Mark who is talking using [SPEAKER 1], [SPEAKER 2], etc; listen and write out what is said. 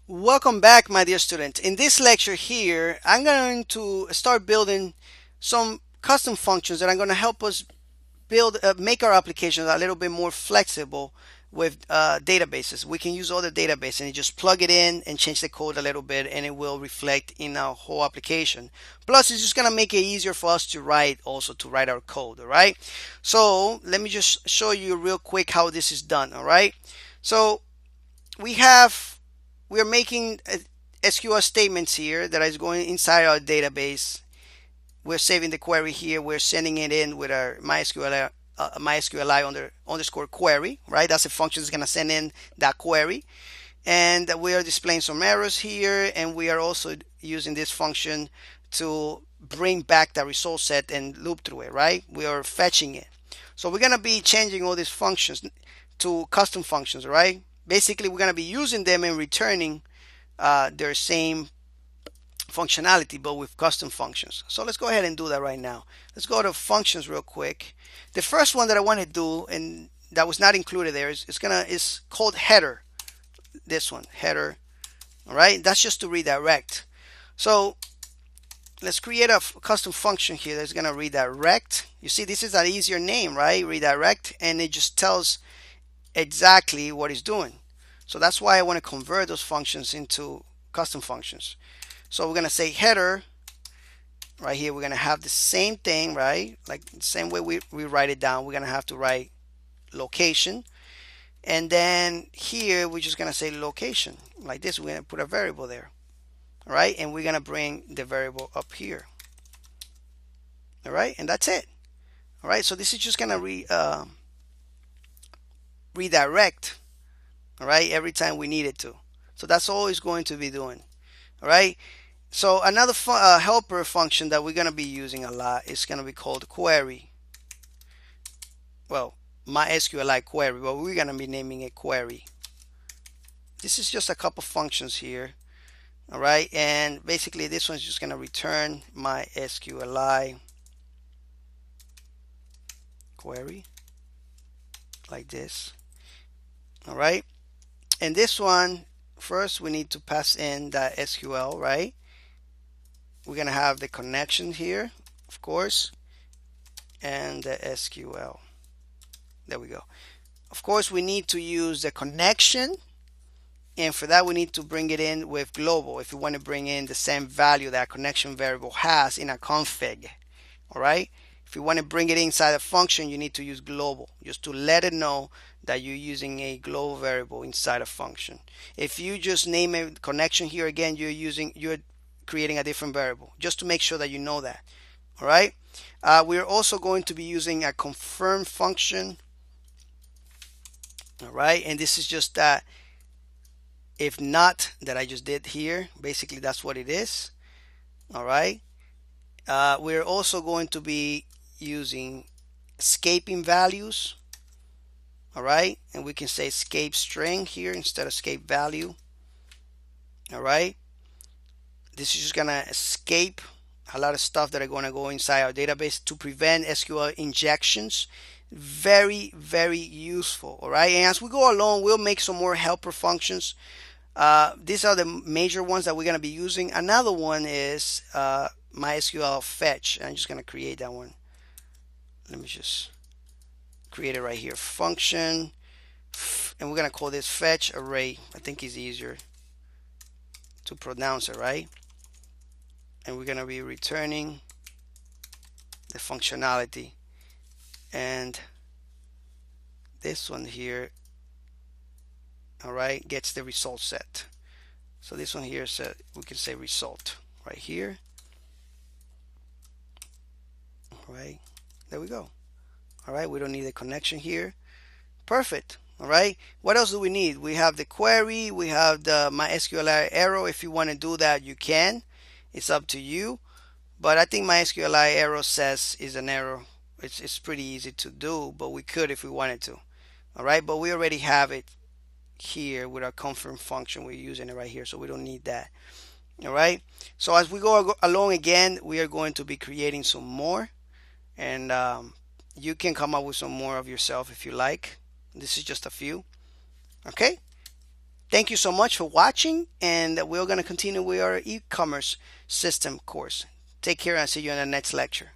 [SPEAKER 1] Welcome back, my dear student. In this lecture here, I'm going to start building some custom functions that are going to help us make our applications a little bit more flexible with databases. We can use other databases and just plug it in and change the code a little bit, and it will reflect in our whole application. Plus, it's just going to make it easier for us to write, also to write our code. All right. So let me just show you real quick how this is done. All right. So we have we are making SQL statements here that is going inside our database. We're saving the query here. We're sending it in with our MySQLi underscore query, right? That's a function that's going to send in that query. And we are displaying some errors here. And we are also using this function to bring back the result set and loop through it, right? We are fetching it. So we're going to be changing all these functions to custom functions, right? Basically, we're going to be using them and returning their same functionality, but with custom functions. So let's go ahead and do that right now. Let's go to functions real quick. The first one that I want to do, and that was not included there, is called header. This one, header. All right, that's just to redirect. So let's create a custom function here that's going to redirect. You see, this is an easier name, right? Redirect, and it just tells exactly what it's doing. So that's why I want to convert those functions into custom functions. So we're going to say header right here. We're going to have the same thing, right? Like the same way we write it down. We're going to have to write location. And then here, we're just going to say location. Like this, we're going to put a variable there. All right. And we're going to bring the variable up here. All right. And that's it. All right. So this is just going to redirect. All right. Every time we need it to. So that's all it's going to be doing. All right. So another helper function that we're going to be using a lot is going to be called query. Well, MySQLi query, but we're going to be naming it query. This is just a couple functions here. All right. And basically this one's just going to return MySQLi query like this. All right. And this one, first we need to pass in that SQL, right? We're going to have the connection here, of course, and the SQL. There we go. Of course, we need to use the connection, and for that we need to bring it in with global if you want to bring in the same value that connection variable has in a config. All right. If you want to bring it inside a function, you need to use global just to let it know that you're using a global variable inside a function. If you just name a connection here again, you're creating a different variable just to make sure that you know that. All right. We're also going to be using a confirm function. All right. And this is just that if not that I just did here. Basically, that's what it is. All right. We're also going to be using escaping values. All right. And we can say escape string here instead of escape value. All right. This is just going to escape a lot of stuff that are going to go inside our database to prevent SQL injections. Very, very useful. All right. And as we go along, we'll make some more helper functions. These are the major ones that we're going to be using. Another one is MySQL fetch. I'm just going to create that one. Let me just create it right here. Function. And we're going to call this fetch array. I think it's easier to pronounce it, right? And we're going to be returning the functionality. And this one here, all right, gets the result set. So this one here is we can say result right here. All right, there we go. All right, we don't need a connection here. Perfect. All right, what else do we need? We have the query, we have the MySQLi arrow. If you want to do that, you can. It's up to you. But I think MySQLi arrow says is an error. It's pretty easy to do, but we could if we wanted to. All right, but we already have it here with our confirm function. We're using it right here, so we don't need that. All right, so as we go along again, we are going to be creating some more, and you can come up with some more of yourself if you like. This is just a few. Okay, Thank you so much for watching, and we're going to continue with our e-commerce system course. Take care and see you in the next lecture.